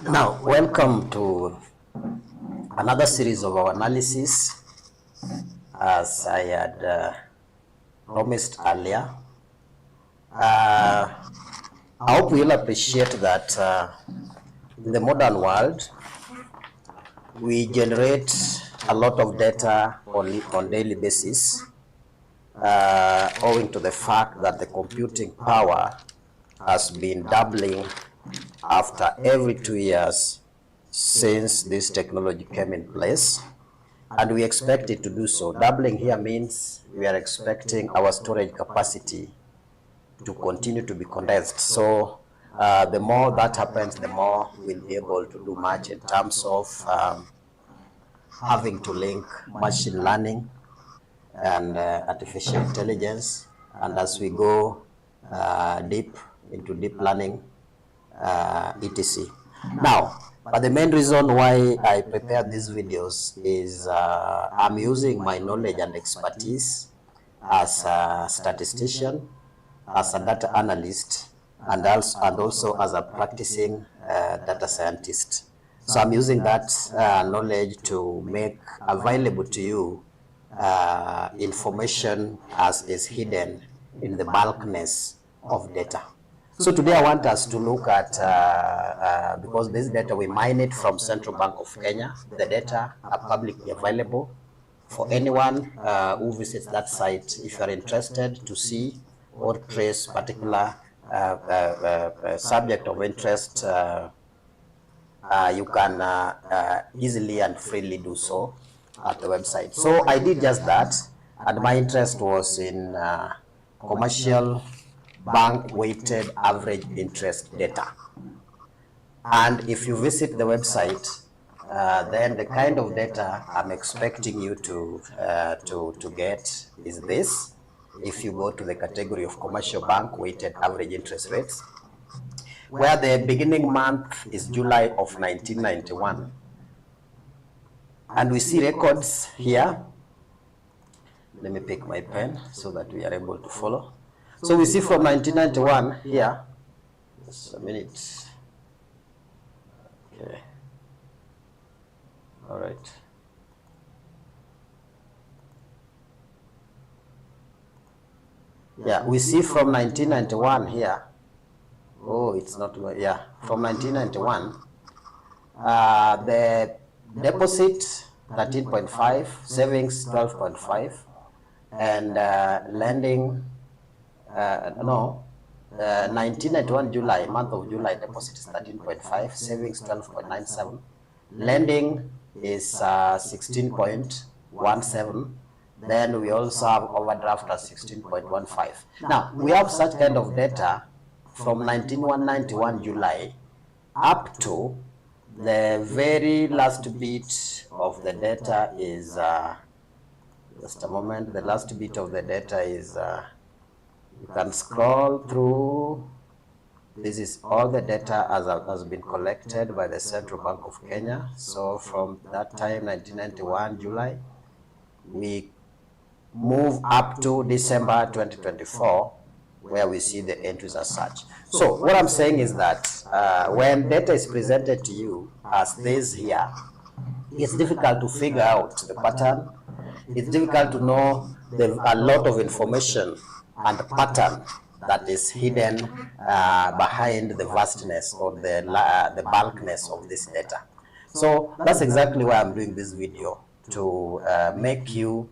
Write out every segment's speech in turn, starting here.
Now, welcome to another series of our analysis. As I had promised earlier, I hope you'll appreciate that in the modern world, we generate a lot of data on daily basis, owing to the fact that the computing power has been doubling after every 2 years since this technology came in place, and we expect it to do so. Doubling here means we are expecting our storage capacity to continue to be condensed. So the more that happens, the more we'll be able to do much in terms of having to link machine learning and artificial intelligence, and as we go deep into deep learning, etc. Now, but the main reason why I prepared these videos is I'm using my knowledge and expertise as a statistician, as a data analyst, and also as a practicing data scientist. So I'm using that knowledge to make available to you information as is hidden in the bulkness of data. So today I want us to look at, because this data, we mine it from Central Bank of Kenya. The data are publicly available for anyone who visits that site. If you are interested to see or trace particular subject of interest, you can easily and freely do so at the website. So I did just that, and my interest was in commercial bank weighted average interest data. And if you visit the website, then the kind of data I'm expecting you to get is this. If you go to the category of commercial bank weighted average interest rates, where the beginning month is July of 1991, and we see records here. Let me pick my pen so that we are able to follow. So we see from 1991 here, just a minute. Okay. All right. Yeah, we see from 1991 here. Oh, it's not, yeah, from 1991, the deposit 13.5, savings 12.5, and lending, 1991 July, month of July, deposit is 13.5, savings 12.97, lending is 16.17. Then we also have overdraft at 16.15. Now, we have such kind of data from 1991 July up to the very last bit of the data is, just a moment, the last bit of the data is, you can scroll through. This is all the data as has been collected by the Central Bank of Kenya. So from that time, 1991 July, we move up to December 2024, where we see the entries as such. So what I'm saying is that when data is presented to you as this here, it's difficult to figure out the pattern. It's difficult to know a lot of information and the pattern that is hidden behind the vastness or the bulkness of this data. So that's exactly why I'm doing this video, to make you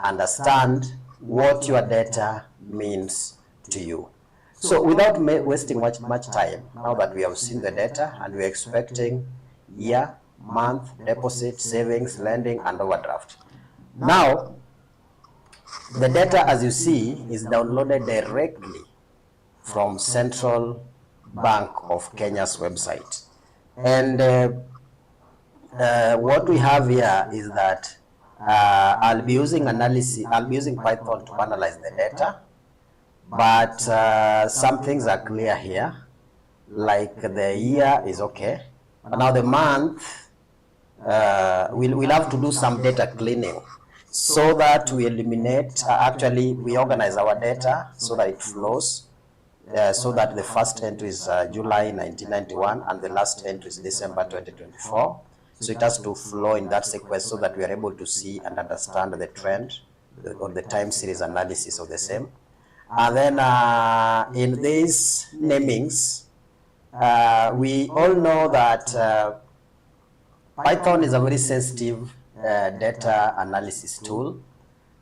understand what your data means to you. So without wasting much time, now that we have seen the data and we're expecting year, month, deposit, savings, lending, and overdraft. Now, the data, as you see, is downloaded directly from Central Bank of Kenya's website. And what we have here is that I'll be using Python to analyze the data, but some things are clear here, like the year is okay. Now the month, we'll have to do some data cleaning so that we eliminate, actually we organize our data so that it flows so that the first entry is July 1991 and the last entry is December 2024. So it has to flow in that sequence so that we are able to see and understand the trend or the time series analysis of the same. And then in these namings, we all know that Python is a very sensitive data analysis tool.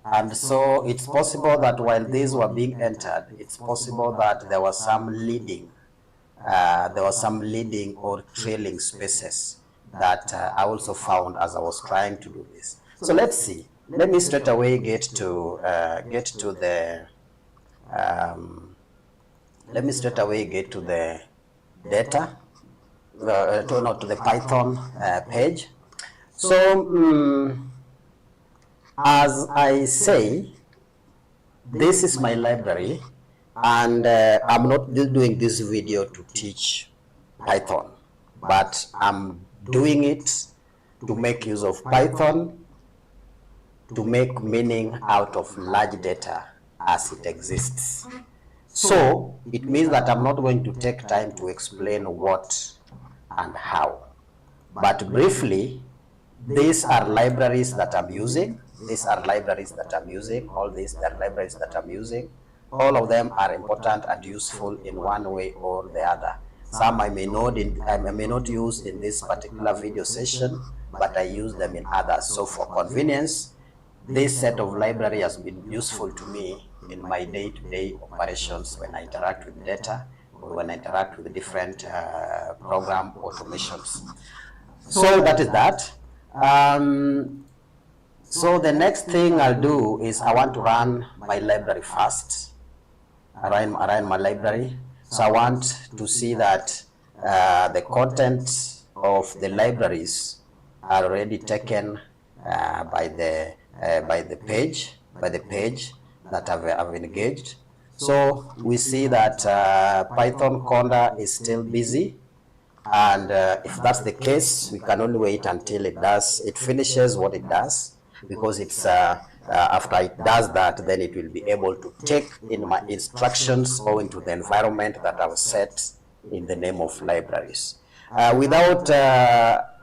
And so it's possible that while these were being entered, it's possible that there was some leading or trailing spaces that I also found as I was trying to do this. So let's see. Let me straight away get to the data, to the Python page. So as I say, this is my library, and I'm not doing this video to teach Python, but I'm doing it to make use of Python to make meaning out of large data as it exists. So it means that I'm not going to take time to explain what and how, but briefly, these are libraries that I'm using. All these are libraries that I'm using. All of them are important and useful in one way or the other. Some I may not use in this particular video session, but I use them in others. So for convenience, this set of library has been useful to me in my day-to-day operations when I interact with data or when I interact with different program automations. So that is that. So the next thing I'll do is I want to run my library first. I run my library. So I want to see that the content of the libraries are already taken by the page that I've engaged. So we see that Python Conda is still busy. And if that's the case, we can only wait until it finishes what it does, because it's after it does that, then it will be able to take in my instructions owing to the environment that I've set in the name of libraries. Without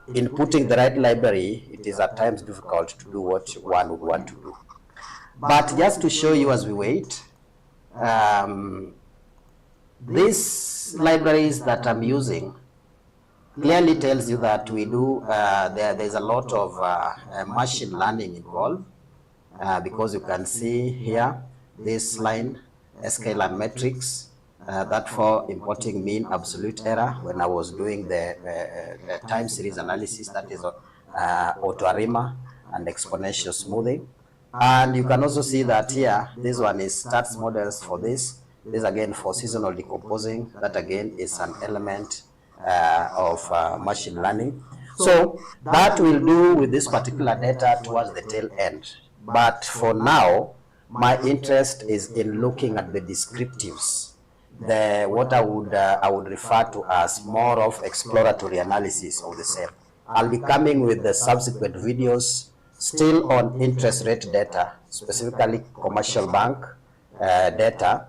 inputting the right library, it is at times difficult to do what one would want to do. But just to show you as we wait, these libraries that I'm using clearly tells you that we do, there's a lot of machine learning involved, because you can see here this line, sklearn metrics, that for importing mean absolute error when I was doing the time series analysis, that is AutoArima and exponential smoothing. And you can also see that here, this one is stats models for this. This again for seasonal decomposing, that again is an element of machine learning. So that will do with this particular data towards the tail end. But for now, my interest is in looking at the descriptives, what I would refer to as more of exploratory analysis of the same. I'll be coming with the subsequent videos still on interest rate data, specifically commercial bank data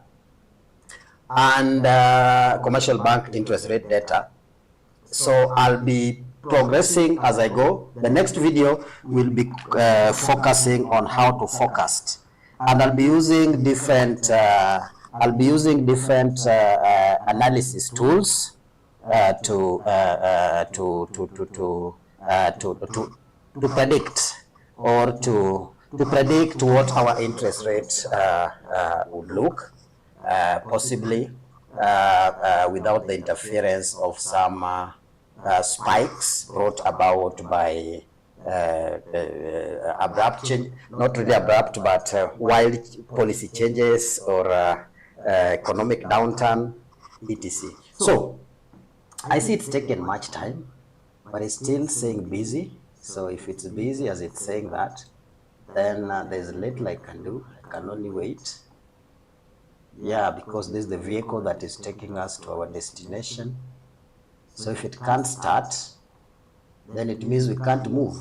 and commercial bank interest rate data. So I'll be progressing as I go. The next video will be focusing on how to forecast, and I'll be using different analysis tools to predict or to predict what our interest rate would look, possibly without the interference of some spikes brought about by abrupt change, not really abrupt, but wild policy changes or economic downturn, etc. So I see it's taken much time, but it's still saying busy. So if it's busy as it's saying that, then there's little I can do. I can only wait. Yeah, because this is the vehicle that is taking us to our destination. So if it can't start, then it means we can't move.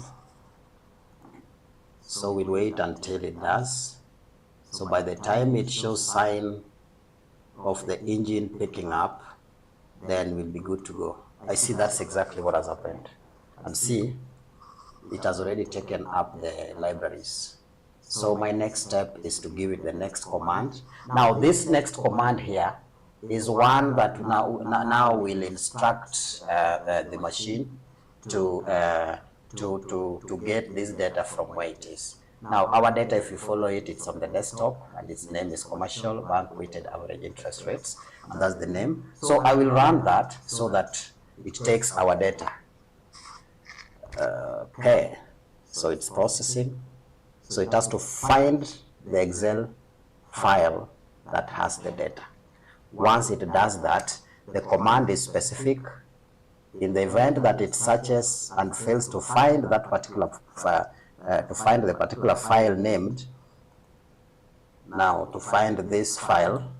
So we'll wait until it does. So by the time it shows sign of the engine picking up, then we'll be good to go. I see that's exactly what has happened. And see, it has already taken up the libraries. So my next step is to give it the next command. Now this next command here is one that now will instruct the machine to get this data from where it is. Now our data, if you follow it, it's on the desktop, and its name is Commercial Bank Weighted Average Interest Rates, and that's the name. So I will run that so that it takes our data. Okay, so it's processing. So it has to find the Excel file that has the data. Once it does that, the command is specific. In the event that it searches and fails to find that particular the particular file named, now to find this file,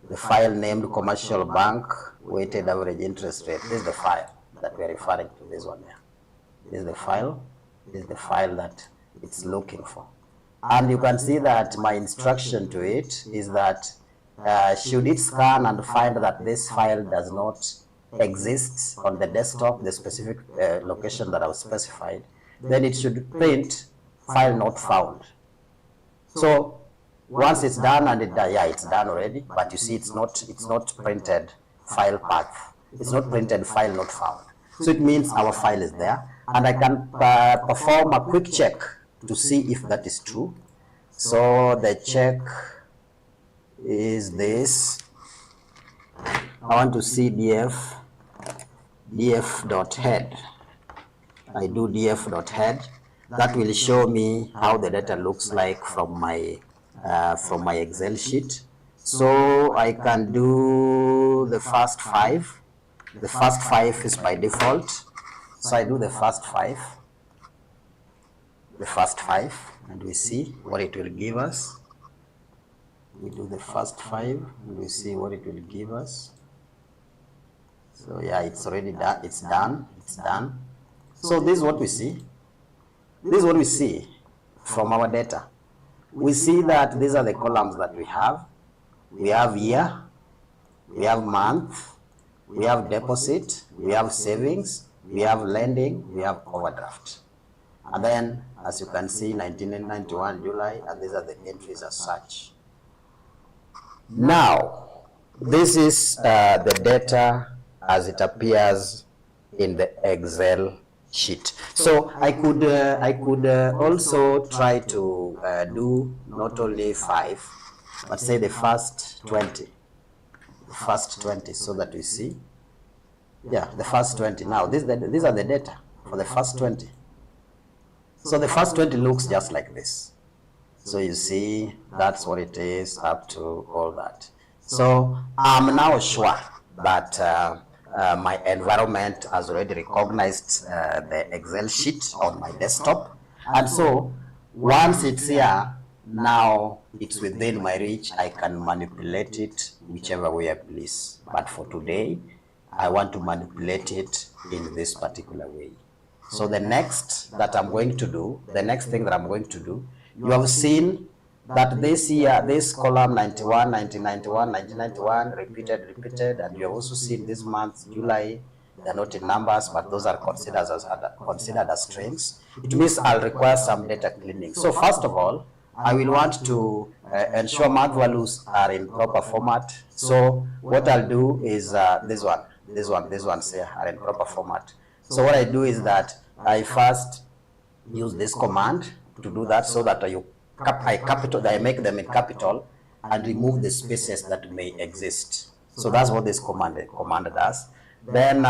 the file named Commercial Bank Weighted Average Interest Rate, this is the file that we are referring to, this one here. This is the file that it's looking for. And you can see that my instruction to it is that should it scan and find that this file does not exist on the desktop, the specific location that I was specified, then it should print file not found. So once it's done, and it's done already, but you see it's not printed file path. It's not printed file not found. So it means our file is there, and I can perform a quick check to see if that is true. So the check is this. I want to see df.head. I do df.head. That will show me how the data looks like from my Excel sheet. So I can do the first 5. The first 5 is by default. So I do the first 5. And we see what it will give us. We do the first 5 and we see what it will give us. So yeah, it's already done. It's done. So this is what we see. This is what we see from our data. We see that these are the columns that we have. We have year, we have month, we have deposit, we have savings, we have lending, we have overdraft. And then, as you can see, 1991 July, and these are the entries as such. Now, this is the data as it appears in the Excel sheet. So I could also try to do not only 5, but say the first 20. The first 20, so that we see. Yeah, the first 20. Now, these are the data for the first 20. So the first 20 looks just like this. So you see, that's what it is up to all that. So I'm now sure that my environment has already recognized the Excel sheet on my desktop. And so once it's here, now it's within my reach. I can manipulate it whichever way I please. But for today, I want to manipulate it in this particular way. So the next thing that I'm going to do, you have seen that this year, this column 91, 1991, 1991, repeated, and you have also seen this month, July. They're not in numbers, but those are considered as strings. It means I'll require some data cleaning. So first of all, I will want to ensure month values are in proper format. So what I'll do is these ones here are in proper format. So what I do is that I first use this command to do that, so that I make them in capital and remove the spaces that may exist. So that's what this command does. Then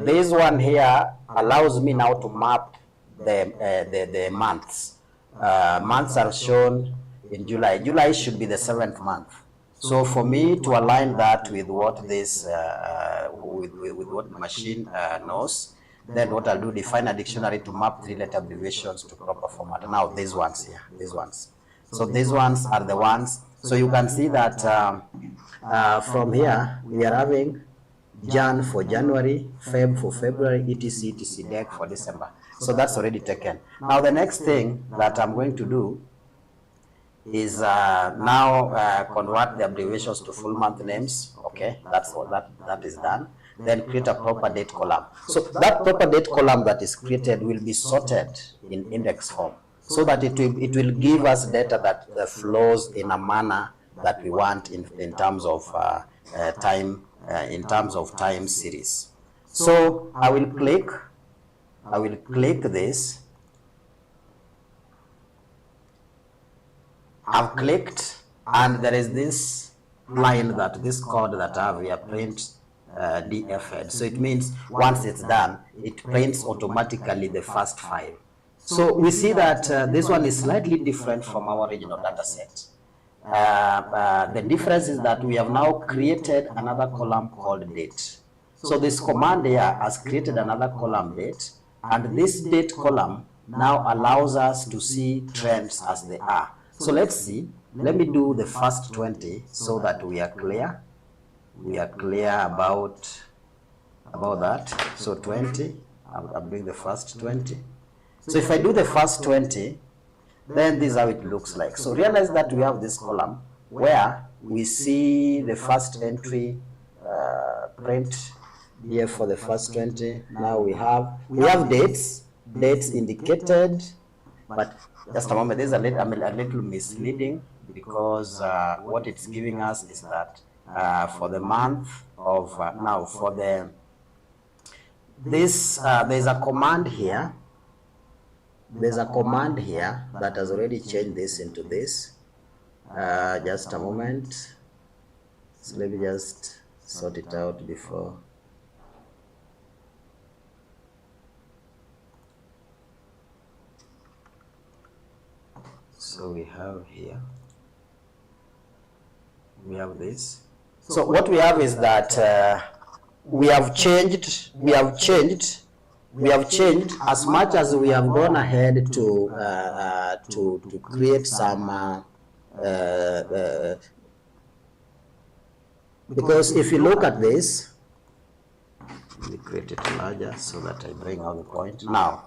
this one here allows me now to map the months. Months are shown in July. July should be the 7th month. So for me to align that with what this with what the machine knows, then what I'll do, define a dictionary to map 3-letter abbreviations to proper format. Now these ones here, So these ones are the ones. So you can see that from here we are having Jan for January, Feb for February, etc, Dec for December. So that's already taken. Now the next thing that I'm going to do is now convert the abbreviations to full month names. Okay, that's what that is done. Then create a proper date column. So that proper date column that is created will be sorted in index form, so that it will give us data that flows in a manner that we want in terms of time series. So I will click this. I've clicked, and there is this line this code that I have here, print DFed. So it means once it's done, it prints automatically the first 5. So we see that this one is slightly different from our original data set. The difference is that we have now created another column called date. So this command here has created another column, date, and this date column now allows us to see trends as they are. So let's see. Let me do the first 20 so that we are clear. We are clear about that. So 20, I'm doing the first 20. So if I do the first 20, then this is how it looks like. So realize that we have this column where we see the first entry, print here for the first 20. Now we have dates indicated, but just a moment, this is a little misleading, because what it's giving us is that for the month of now, for there's a command here. There's a command here that has already changed this into this. Just a moment. So let me just sort it out before. So we have here, we have this. So what we have is that we have changed as much as we have gone ahead to create some because if you look at this, let me create it larger so that I bring out the point. Now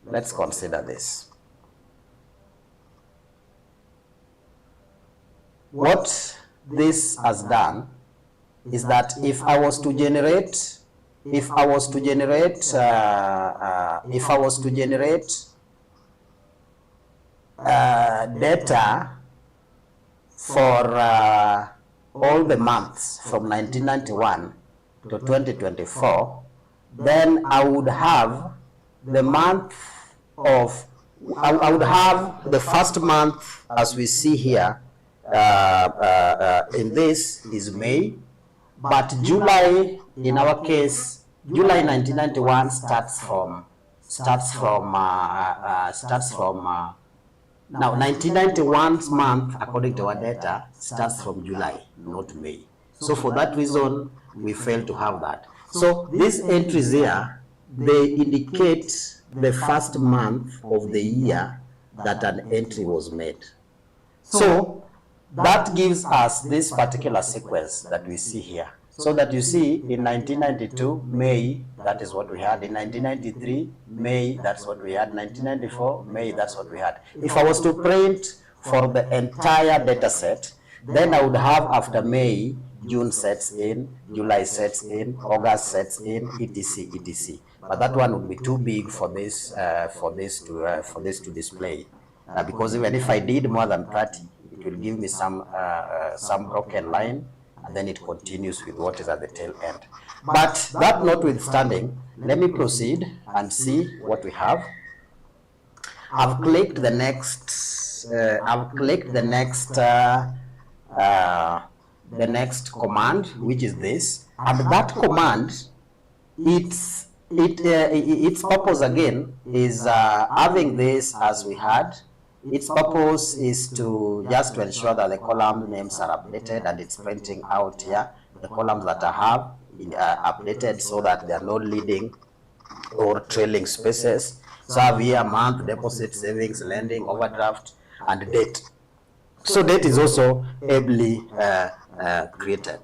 let's consider this. What this has done is that if I was to generate data for all the months from 1991 to 2024, then I would have the month of, I would have the first month as we see here. In this is May, but July, in our case, July 1991 starts from now 1991's month, according to our data, starts from July, not May. So for that reason, we fail to have that. So these entries here, they indicate the first month of the year that an entry was made. So that gives us this particular sequence that we see here. So that you see in 1992, May, that is what we had. In 1993, May, that's what we had. 1994, May, that's what we had. If I was to print for the entire data set, then I would have after May, June sets in, July sets in, August sets in, etc., etc. But that one would be too big for this to display, because even if I did more than 30, it will give me some broken line, and then it continues with what is at the tail end. But that notwithstanding, let me proceed and see what we have. I've clicked the next. The next command, which is this, and that command, its purpose again is having this as we had. Its purpose is to ensure that the column names are updated, and it's printing out here the columns that I have updated so that they are not leading or trailing spaces. So I have here month, deposit, savings, lending, overdraft, and date. So date is also ably created.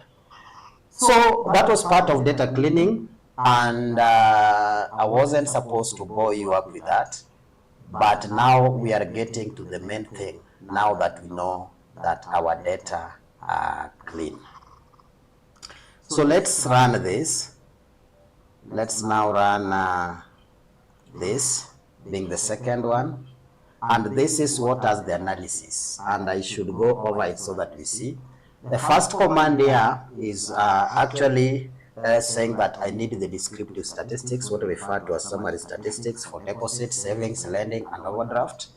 So that was part of data cleaning, and I wasn't supposed to bore you up with that. But now we are getting to the main thing, now that we know that our data are clean. So let's run this. Let's now run this, being the second one. And this is what has the analysis. And I should go over it so that we see. The first command here is actually saying that I need the descriptive statistics, what we refer to as summary statistics for deposit, savings, lending, and overdraft.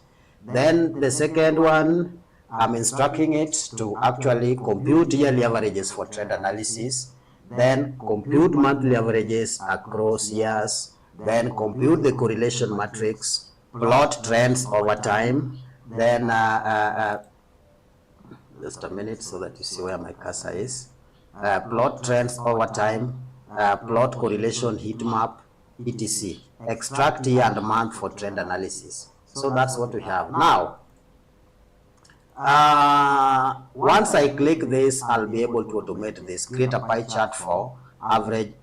Then the second one, I'm instructing it to actually compute yearly averages for trend analysis, then compute monthly averages across years, then compute the correlation matrix, plot trends over time, then just a minute so that you see where my cursor is. Plot trends over time, plot correlation heat map, etc. Extract year and month for trend analysis. So that's what we have. Now, once I click this, I'll be able to automate this, create a pie chart for average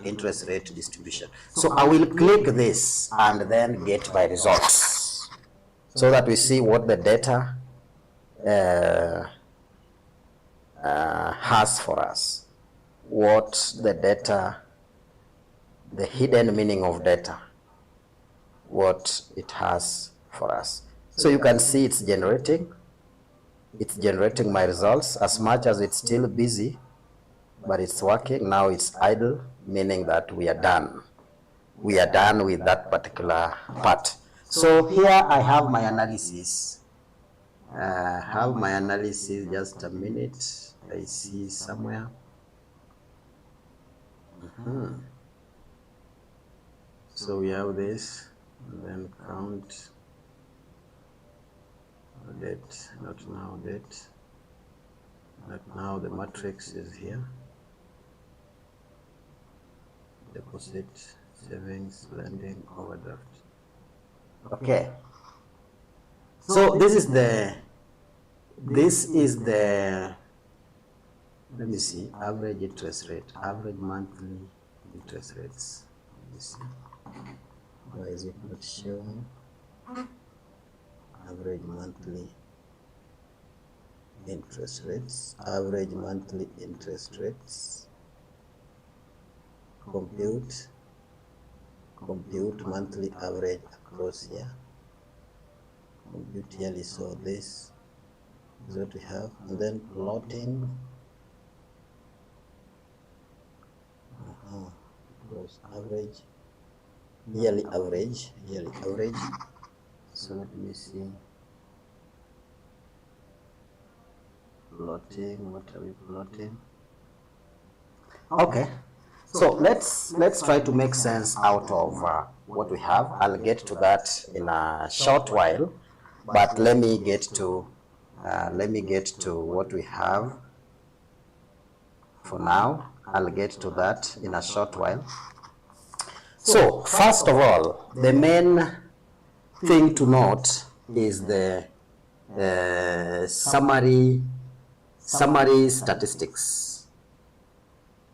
interest rate distribution. So I will click this and then get my results so that we see what the data has for us, what the data, the hidden meaning of data, what it has for us. So you can see it's generating my results, as much as it's still busy, but it's working. Now it's idle, meaning that we are done. We are done with that particular part. So here I have my analysis. Just a minute. I see somewhere. So we have this, and then count date, not now date, but now the matrix is here. Deposit, savings, lending, overdraft. Okay. So this is the, let me see, average interest rate, average monthly interest rates. Let me see. Why is it not showing? Average monthly interest rates, average monthly interest rates, compute monthly average across year, compute yearly. So this is what we have, and then plotting gross average, yearly average. So let me see. Plotting, what are we plotting? Okay. So let's try to make sense out of what we have. I'll get to that in a short while, but let me get to what we have for now. I'll get to that in a short while. So first of all, the main thing to note is the summary statistics.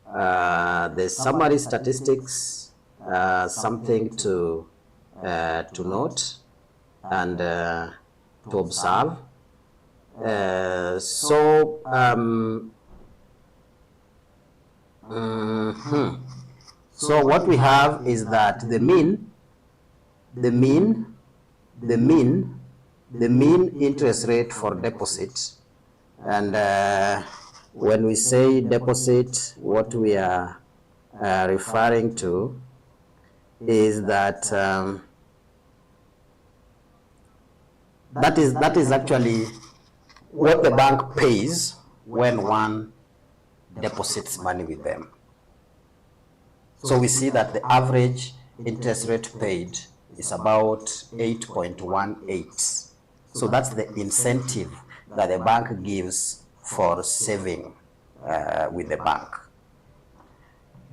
The summary statistics, something to note and to observe. So what we have is that the mean interest rate for deposit, and when we say deposit, what we are referring to is that that is actually what the bank pays when one deposits money with them. So we see that the average interest rate paid is about 8.18. So that's the incentive that the bank gives for saving with the bank.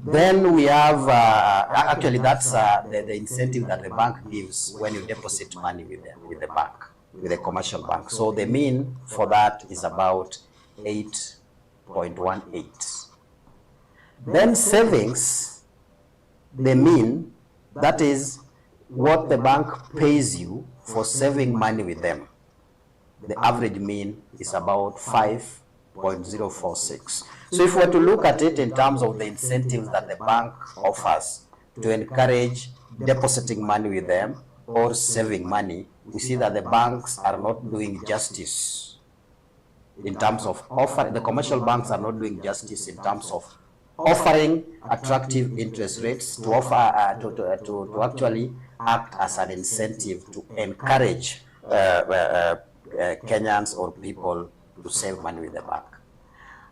Then we have, actually that's the incentive that the bank gives when you deposit money with the bank, with the commercial bank. So the mean for that is about 8.18. Then savings, the mean, that is what the bank pays you for saving money with them. The average mean is about 5.046. So if we were to look at it in terms of the incentives that the bank offers to encourage depositing money with them or saving money, we see that the banks are not doing justice in terms of offering. The commercial banks are not doing justice in terms of offering attractive interest rates to offer to actually act as an incentive to encourage Kenyans or people to save money with the bank.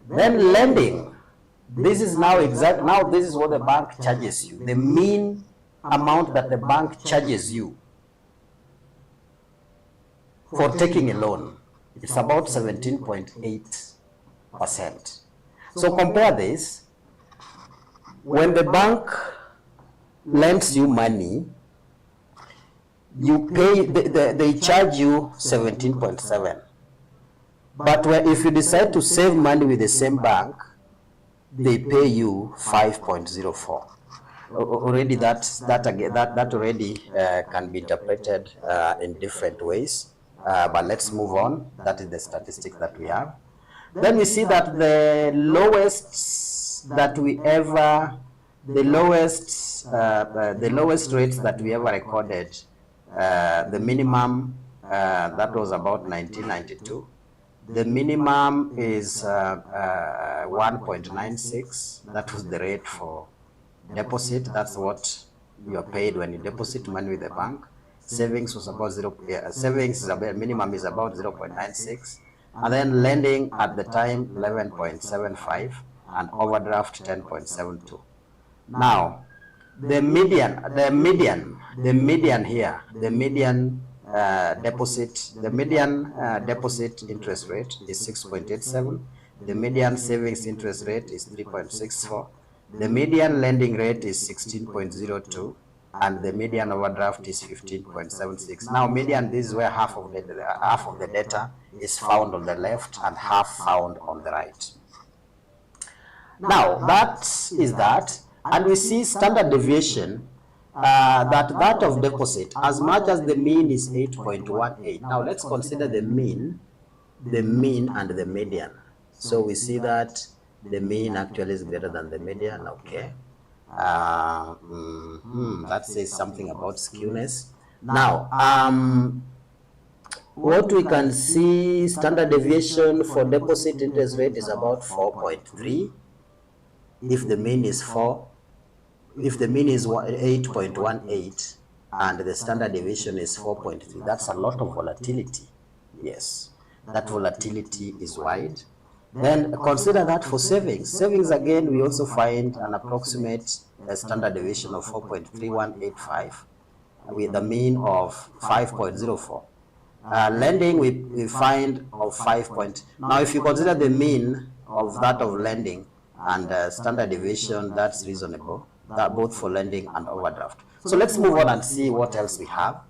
Then lending, this is now this is what the bank charges you. The mean amount that the bank charges you for taking a loan, it's about 17.8%. So compare this. When the bank lends you money, you pay, they charge you 17.7. But if you decide to save money with the same bank, they pay you 5.04. Already that already can be interpreted in different ways. But let's move on. That is the statistics that we have. Then we see that the lowest rates that we ever recorded, the minimum that was about 1992. The minimum is 1.96. That was the rate for deposit. That's what you are paid when you deposit money with the bank. Savings was about savings is about, minimum is about 0.96, and then lending at the time 11.75, and overdraft 10.72. Now the median deposit interest rate is 6.87. The median savings interest rate is 3.64. The median lending rate is 16.02, and the median overdraft is 15.76. Now median, this is where half of the data is found on the left and half found on the right. Now that is that, and we see standard deviation that of deposit, as much as the mean is 8.18. Now let's consider the mean and the median. So we see that the mean actually is greater than the median. Okay, that says something about skewness. Now what we can see, standard deviation for deposit interest rate is about 4.3. If the mean is 4, if the mean is 8.18 and the standard deviation is 4.3, that's a lot of volatility. Yes, that volatility is wide. Then consider that for savings. Savings, again, we also find an approximate standard deviation of 4.3185 with a mean of 5.04. Lending, we find of 5. Now if you consider the mean of that of lending and standard deviation, that's reasonable, that both for lending and overdraft. So let's move on and see what else we have.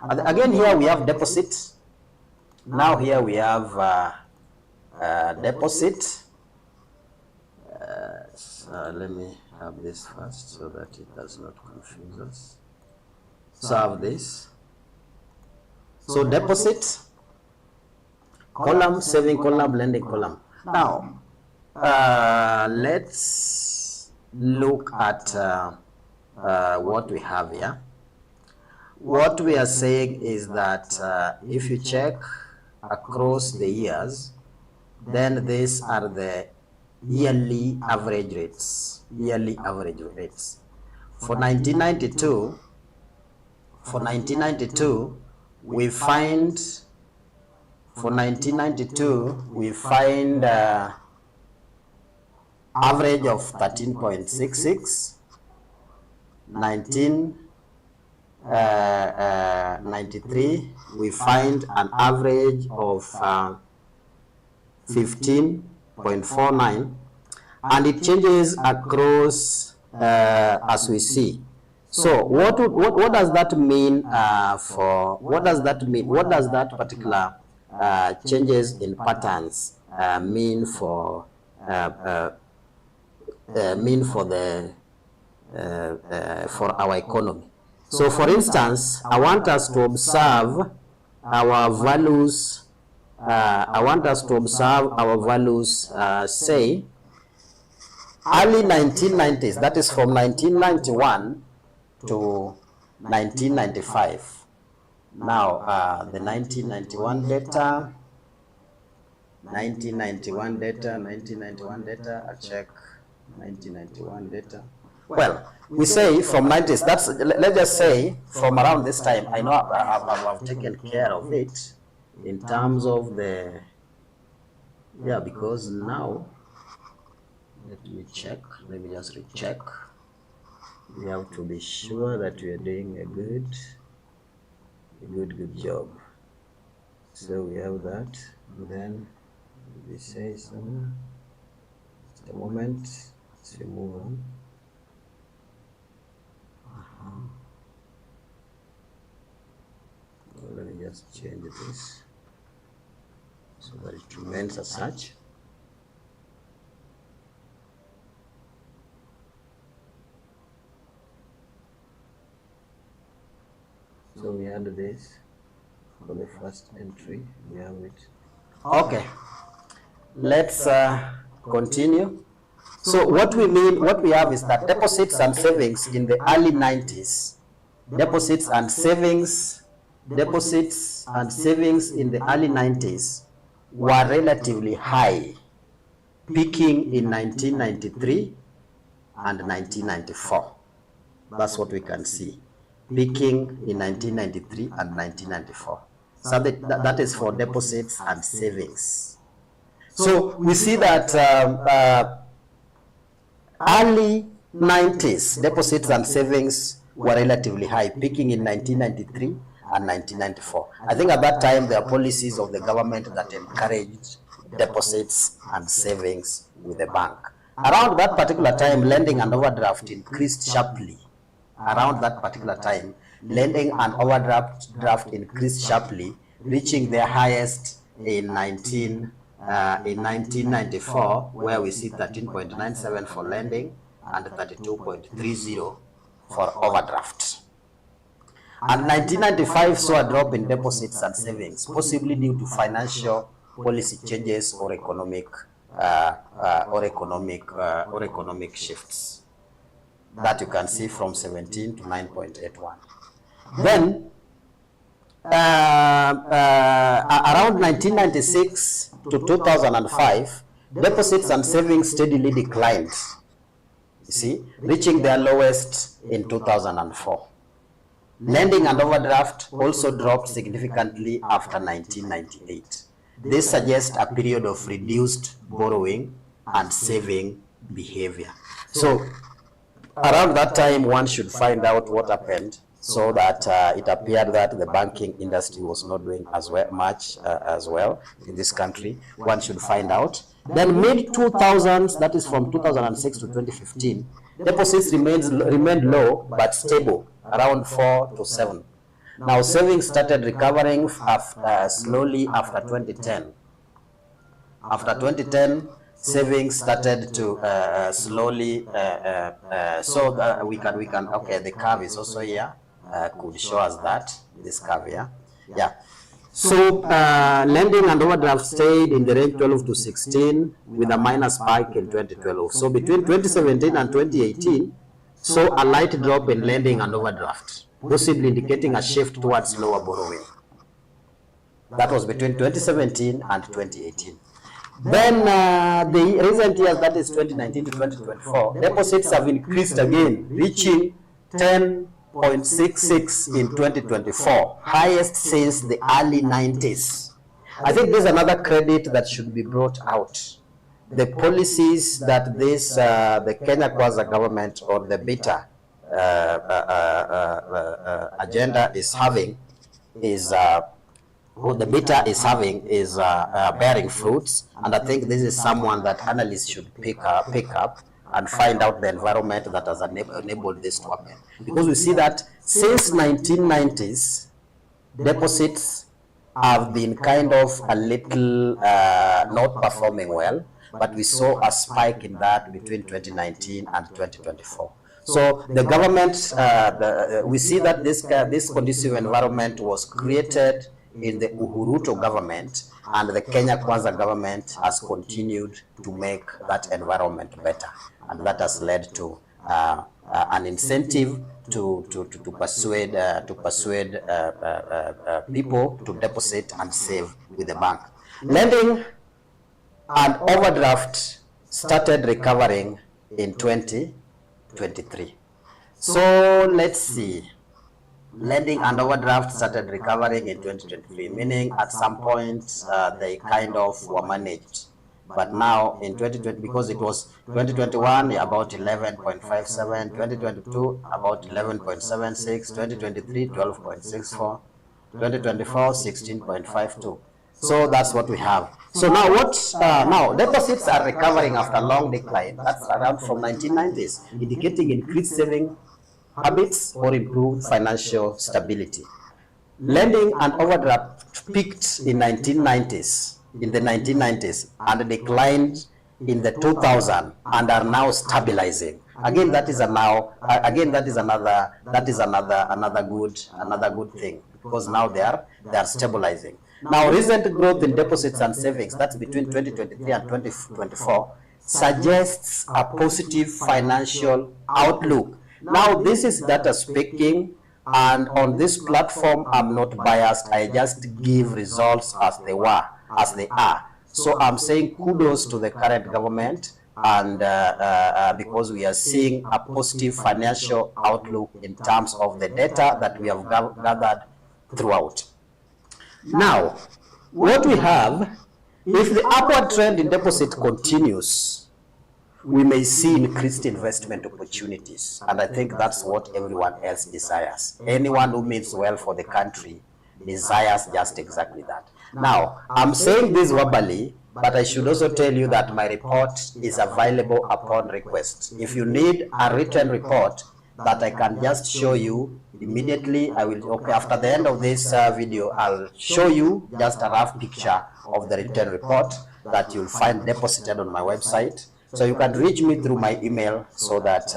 Again, here we have deposit. Now here we have deposit. So let me have this first so that it does not confuse us. So I have this. So deposit column, saving column, lending column. Now let's look at what we have here. What we are saying is that if you check across the years, then these are the yearly average rates. For 1992, we find average of 13.66. 1993, we find an average of 15.49, and it changes across as we see. So what does that mean what does that particular changes in patterns mean for for our economy? So for instance, I want us to observe our values. Say early 1990s, that is from 1991 to 1995. Now, the 1991 data, I'll check 1991 data. Well, we say from 90s, let's just say from around this time. I know I've taken care of it in terms of the, because now, let me just recheck. We have to be sure that we are doing a good job. So we have that, and then we say some, just a moment, let's move on. Let me just change this so that it remains as such. So we had this for the first entry, we have it. Okay, let's continue. So what we have is that deposits and savings in the early 90s, deposits and savings in the early 90s were relatively high, peaking in 1993 and 1994. That's what we can see, peaking in 1993 and 1994. So that is for deposits and savings. So we see that early 90s deposits and savings were relatively high, peaking in 1993 and 1994. I think at that time there are policies of the government that encouraged deposits and savings with the bank. Around that particular time, lending and overdraft increased sharply. Around that particular time, lending and overdraft increased sharply, reaching their highest in 1994, where we see 13.97 for lending and 32.30 for overdraft. And 1995 saw a drop in deposits and savings, possibly due to financial policy changes or economic shifts that you can see from 17 to 9.81. Then around 1996 to 2005, deposits and savings steadily declined, you see, reaching their lowest in 2004. Lending and overdraft also dropped significantly after 1998. This suggests a period of reduced borrowing and saving behavior. So around that time, one should find out what happened, so that it appeared that the banking industry was not doing as well in this country. One should find out. Then mid-2000s, that is from 2006 to 2015, deposits remained low but stable, around 4 to 7. Now savings started recovering slowly after 2010. After 2010, savings started to slowly, we can, okay, the curve is also here, could show us that, this curve here, yeah. So lending and overdraft stayed in the range 12 to 16 with a minor spike in 2012. So between 2017 and 2018, saw a light drop in lending and overdraft, possibly indicating a shift towards lower borrowing. That was between 2017 and 2018. Then the recent years, that is 2019 to 2024, deposits have increased again, reaching 10.66 in 2024, highest since the early 90s. I think there's another credit that should be brought out. The policies that the Kenya Kwanza government or the BITA agenda is having is what the BITA is having is bearing fruits, and I think this is someone that analysts should pick up and find out the environment that has enabled this to happen. Because we see that since 1990s, deposits have been kind of a little not performing well, but we saw a spike in that between 2019 and 2024. So the government, we see that this conducive environment was created in the Uhuru government, and the Kenya Kwanza government has continued to make that environment better, and that has led to an incentive to persuade people to deposit and save with the bank. Lending and overdraft started recovering in 2023. So let's see. Lending and overdraft started recovering in 2023, meaning at some point they kind of were managed. But now in 2020, because it was 2021 about 11.57, 2022 about 11.76, 2023 12.64, 2024 16.52. So that's what we have. So now now deposits are recovering after a long decline. That's around from 1990s, indicating increased saving habits or improved financial stability. Lending and overdraft peaked in the 1990s and declined in the 2000s and are now stabilizing. Again, that is another good thing, because now they are stabilizing. Now, recent growth in deposits and savings, that's between 2023 and 2024, suggests a positive financial outlook. Now, this is data speaking, and on this platform, I'm not biased. I just give results as they are. So I'm saying kudos to the current government, and because we are seeing a positive financial outlook in terms of the data that we have gathered throughout. Now, what we have, if the upward trend in deposit continues, we may see increased investment opportunities. And I think that's what everyone else desires. Anyone who means well for the country desires just exactly that. Now, I'm saying this verbally, but I should also tell you that my report is available upon request. If you need a written report that I can just show you immediately, I will, okay, after the end of this video, I'll show you just a rough picture of the written report that you'll find deposited on my website. So you can reach me through my email so that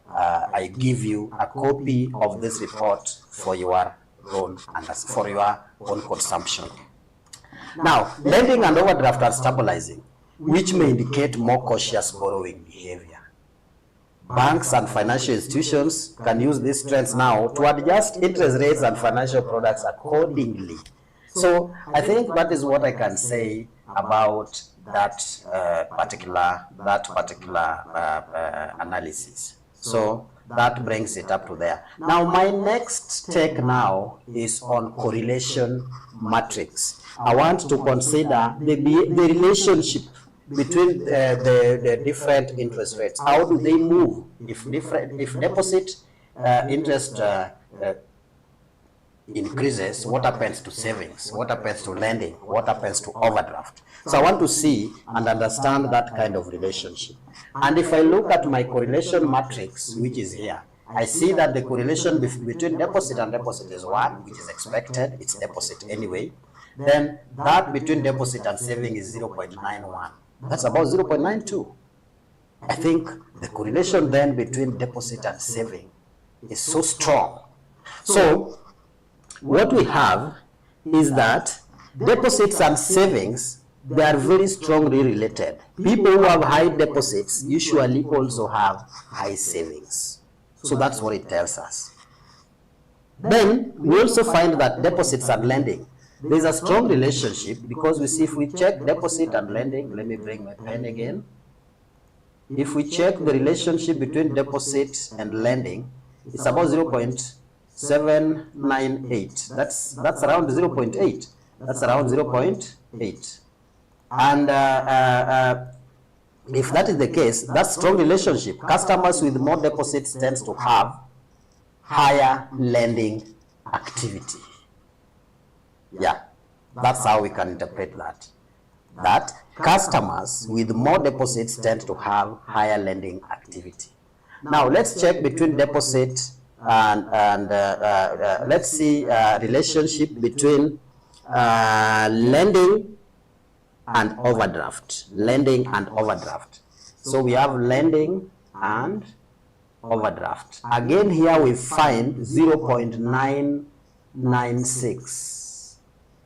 I give you a copy of this report for your own consumption. Now, lending and overdraft are stabilizing, which may indicate more cautious borrowing behavior. Banks and financial institutions can use these trends now to adjust interest rates and financial products accordingly. So I think that is what I can say about that particular analysis. So that brings it up to there. Now my next take now is on correlation matrix. I want to consider the relationship between the different interest rates. How do they move? If deposit interest increases, what happens to savings? What happens to lending? What happens to overdraft? So I want to see and understand that kind of relationship. And if I look at my correlation matrix, which is here, I see that the correlation between deposit and deposit is 1, which is expected. It's deposit anyway. Then that between deposit and saving is 0.91. That's about 0.92. I think the correlation then between deposit and saving is so strong. So what we have is that deposits and savings, they are very strongly related. People who have high deposits usually also have high savings. So that's what it tells us. Then we also find that deposits and lending, there's a strong relationship, because we see if we check deposit and lending, let me bring my pen again. If we check the relationship between deposit and lending, it's about 0.798. That's around 0.8. That's around 0.8. And if that is the case, that's strong relationship. Customers with more deposits tends to have higher lending activity. Yeah, that's how we can interpret that. That customers with more deposits tend to have higher lending activity. Now let's check between deposit and let's see relationship between lending and overdraft. Lending and overdraft. So we have lending and overdraft. Again, here we find 0.996.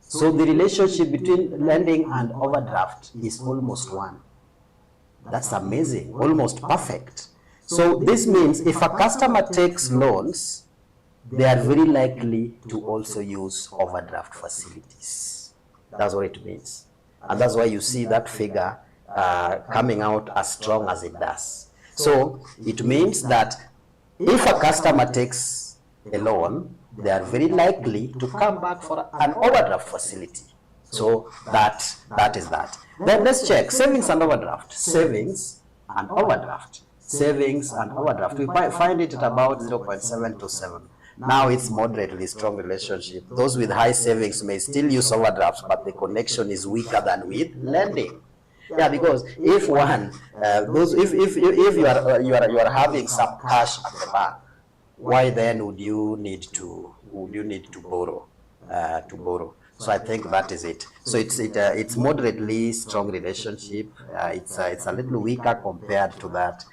So the relationship between lending and overdraft is almost 1. That's amazing, almost perfect. So this means if a customer takes loans, they are very likely to also use overdraft facilities. That's what it means. And that's why you see that figure coming out as strong as it does. So it means that if a customer takes a loan, they are very likely to come back for an overdraft facility. So that is that. Then let's check savings and overdraft. Savings and overdraft. Savings and overdraft. We find it at about 0.727. Now it's moderately strong relationship. Those with high savings may still use overdrafts, but the connection is weaker than with lending. Yeah, because if one, if you are having some cash at the bank, why then would you need to borrow So I think that is it. So it's moderately strong relationship. It's a little weaker compared to that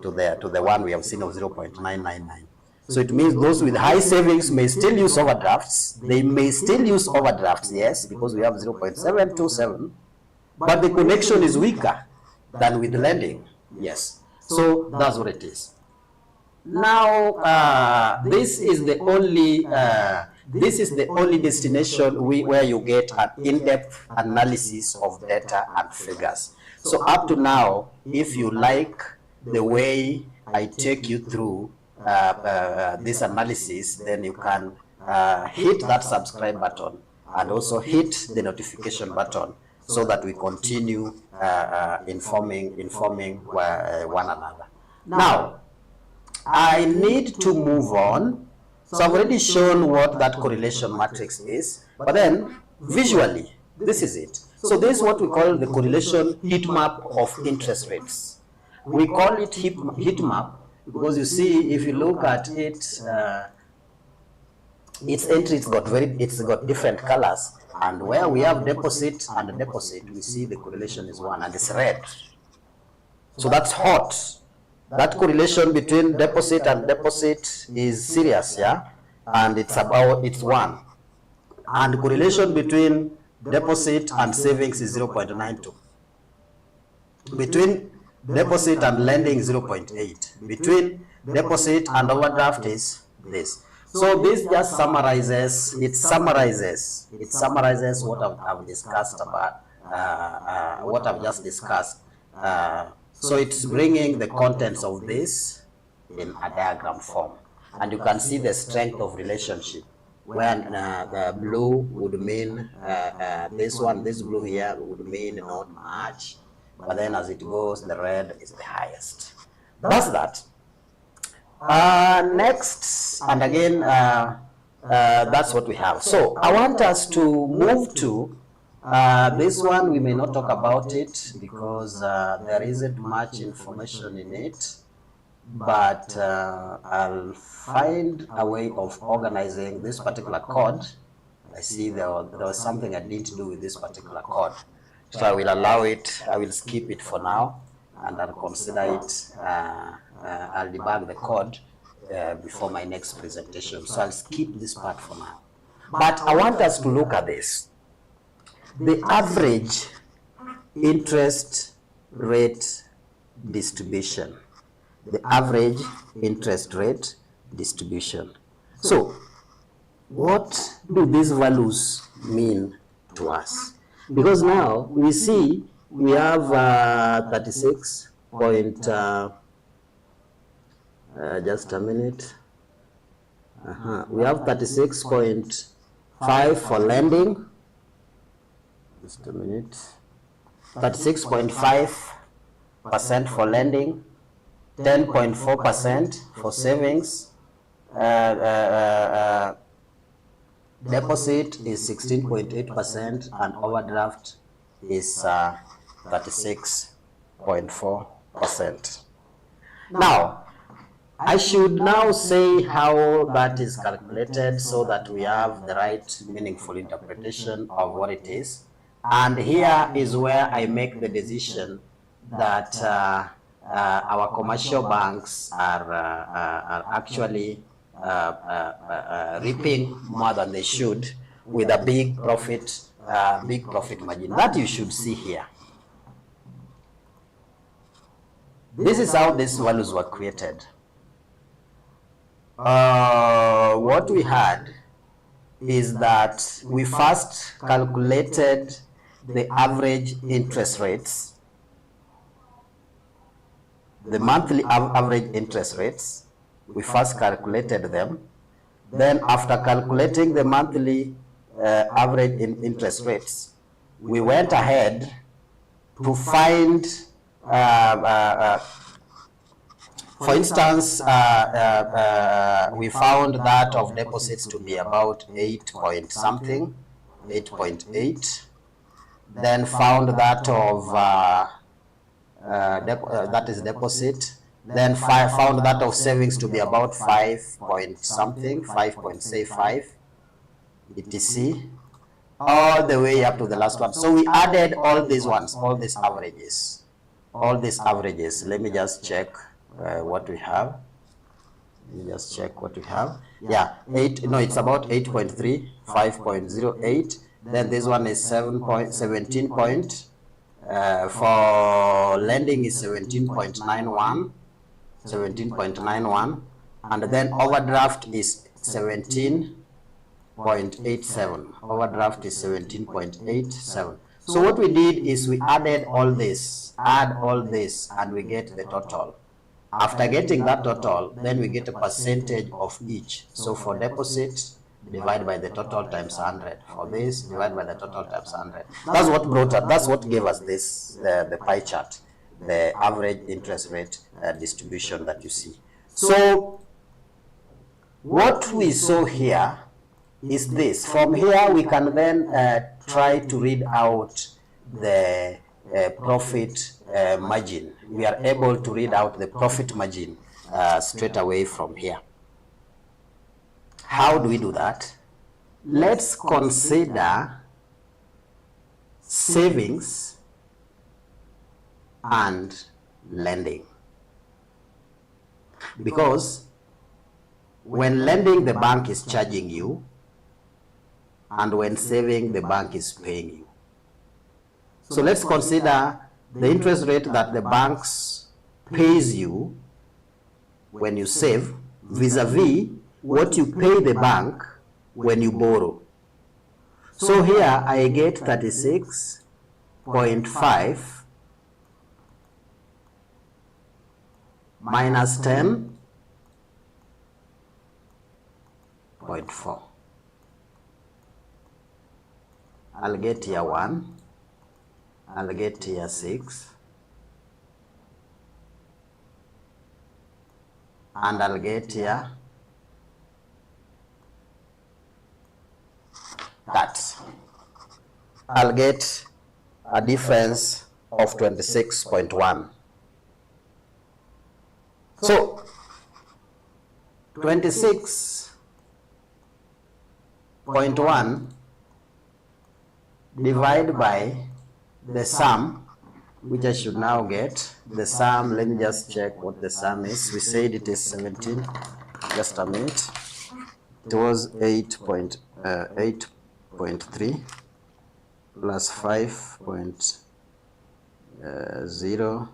to the one we have seen of 0.999. So it means those with high savings may still use overdrafts. They may still use overdrafts, yes, because we have 0.727. But the connection is weaker than with lending, yes. So that's what it is. Now, this is the only destination where you get an in-depth analysis of data and figures. So up to now, if you like the way I take you through this analysis, then you can hit that subscribe button and also hit the notification button so that we continue informing one another. Now, I need to move on. So I've already shown what that correlation matrix is, but then visually, this is it. So this is what we call the correlation heat map of interest rates. We call it heat map because you see, if you look at it, its entry, it's got different colors, and where we have deposit and deposit, we see the correlation is 1, and it's red. So that's hot. That correlation between deposit and deposit is serious, yeah, and it's 1. And correlation between deposit and savings is 0.92. Between deposit and lending is 0.8. Between deposit and overdraft is this. So this just summarizes what I've discussed about, what I've just discussed. So it's bringing the contents of this in a diagram form. And you can see the strength of relationship. When the blue would mean this blue here would mean not much. But then as it goes, the red is the highest. That's that. Next, and again, that's what we have. So I want us to move to this one. We may not talk about it because there isn't much information in it, but I'll find a way of organizing this particular code. I see there was something I didn't do with this particular code. So I will allow it, I will skip it for now, and I'll consider it, I'll debug the code before my next presentation. So I'll skip this part for now. But I want us to look at this. The average interest rate distribution. The average interest rate distribution. So what do these values mean to us? Because now we see we have 36 point, just a minute. We have 36.5 for lending. Just a minute. 36.5% for lending, 10.4% for savings. Deposit is 16.8% and overdraft is 36.4%. Now, I should now say how that is calculated so that we have the right meaningful interpretation of what it is. And here is where I make the decision that our commercial banks are actually reaping more than they should, with a big profit margin. That you should see here. This is how these values were created. What we had is that we first calculated the average interest rates, the monthly average interest rates. We first calculated them. Then after calculating the monthly average interest rates, we went ahead to find, for instance, we found that of deposits to be about 8 point something, 8.8. Then found that of that is deposit. Then found that of savings to be about 5 point something, 5.5, etc. All the way up to the last one. So we added all these ones, all these averages. Let me just check what we have. Yeah, it's about 8.3, 5.08. Then this one is 17 point. For lending is 17.91, and then overdraft is 17.87. Overdraft is 17.87. So what we did is we added all this, and we get the total. After getting that total, then we get a percentage of each. So for deposit, divide by the total times 100. For this, divide by the total times 100. That's what gave us this, the pie chart, the average interest rate distribution that you see. So what we saw here is this. From here, we can then try to read out the profit margin. We are able to read out the profit margin straight away from here. How do we do that? Let's consider savings and lending. Because when lending, the bank is charging you, and when saving, the bank is paying you. So let's consider the interest rate that the banks pays you when you save vis-a-vis what you pay the bank when you borrow. So here I get 36.5 minus 10.4. I'll get here 1, I'll get here 6, and I'll get here that. I'll get a difference of 26.1. So 26.1 divided by the sum, which I should now get. The sum, let me just check what the sum is. We said it is 17, just a minute. It was 8.3 plus 5.03,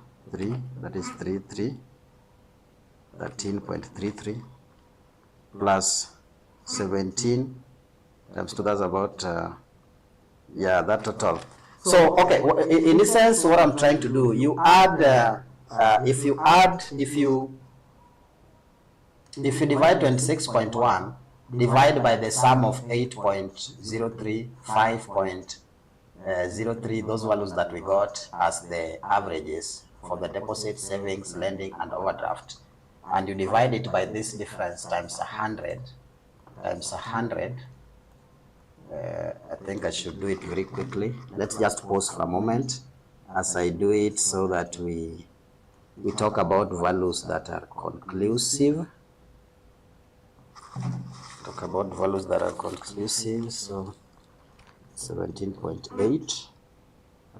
that is 13.33 plus 17 times 2, that's about that total. So okay, in this sense, what I'm trying to do, you add if you divide 26.1 divide by the sum of 8.03, 5.03, those values that we got as the averages for the deposit, savings, lending, and overdraft, and you divide it by this difference times 100, I think I should do it very quickly. Let's just pause for a moment as I do it, so that we talk about values that are conclusive. Talk about values that are conclusive. So 17.8,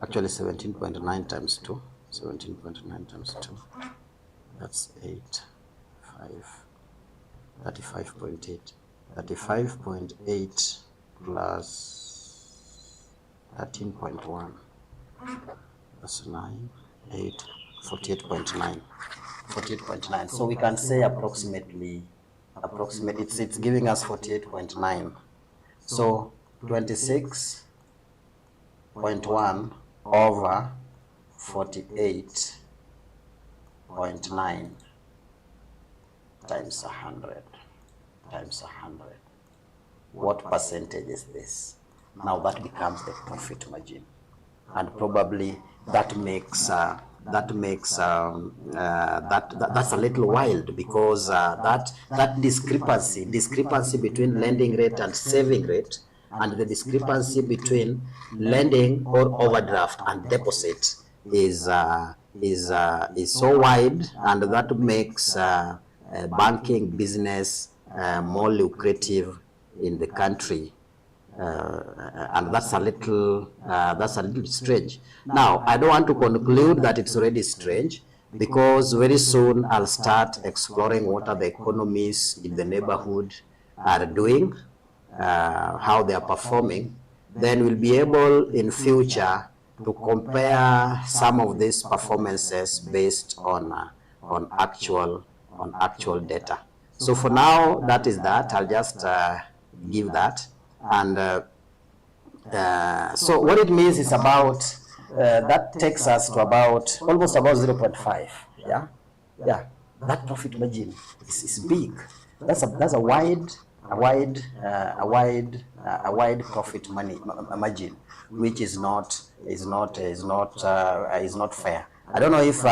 actually 17.9 times 2, 17.9 times 2, that's 8, 5, 35.8. 35.8 plus 13.1, that's 9, 8, 48.9. 48.9. So we can say approximately it's giving us 48.9. So 26.1 over 48.9 times 100 times 100. What percentage is this? Now that becomes the profit margin, and probably that's a little wild, because that discrepancy between lending rate and saving rate, and the discrepancy between lending or overdraft and deposit is so wide, and that makes banking business more lucrative in the country. And that's a little strange. Now, I don't want to conclude that it's already strange, because very soon I'll start exploring what are the economies in the neighborhood are doing, how they are performing. Then we'll be able in future to compare some of these performances based on actual data. So for now, that is that. I'll just give that. And so what it means is about, that takes us to almost about 0.5. Yeah, that profit margin is big. That's a wide profit margin, which is not fair. I don't know if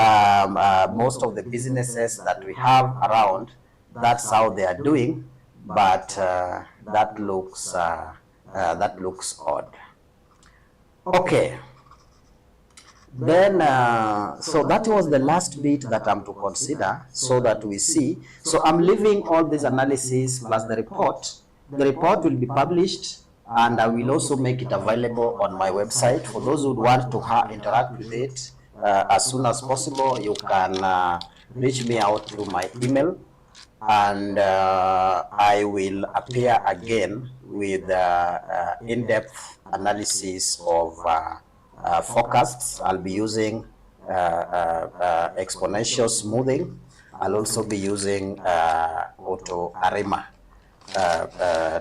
most of the businesses that we have around, that's how they are doing, but that looks odd. Okay. Then, so that was the last bit that I'm to consider, so that we see. So I'm leaving all this analysis plus the report. The report will be published, and I will also make it available on my website. For those who want to interact with it as soon as possible, you can reach me out through my email, and I will appear again with in-depth analysis of forecasts. I'll be using exponential smoothing. I'll also be using auto ARIMA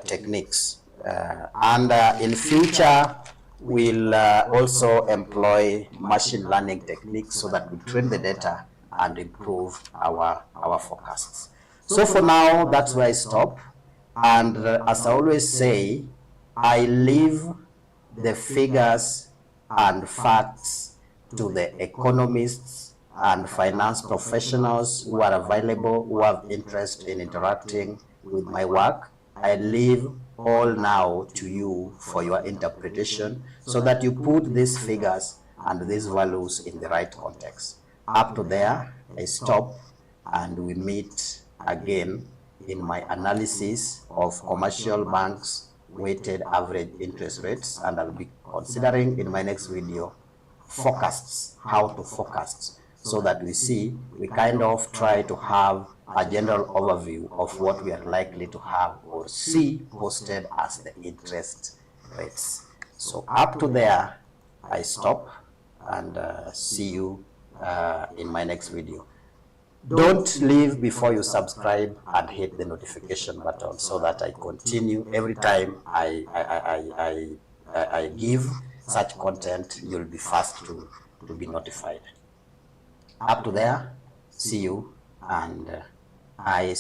techniques, and in future we'll also employ machine learning techniques, so that we train the data and improve our forecasts. So for now, that's where I stop. And as I always say, I leave the figures and facts to the economists and finance professionals who are available, who have interest in interacting with my work. I leave all now to you for your interpretation, so that you put these figures and these values in the right context. Up to there, I stop, and we meet again in my analysis of commercial banks' weighted average interest rates, and I'll be considering in my next video forecasts, how to forecast, so that we kind of try to have a general overview of what we are likely to have or see posted as the interest rates. So up to there, I stop, and see you in my next video. Don't leave before you subscribe and hit the notification button, so that I continue every time I give such content. You'll be first to be notified. Up to there, see you, and I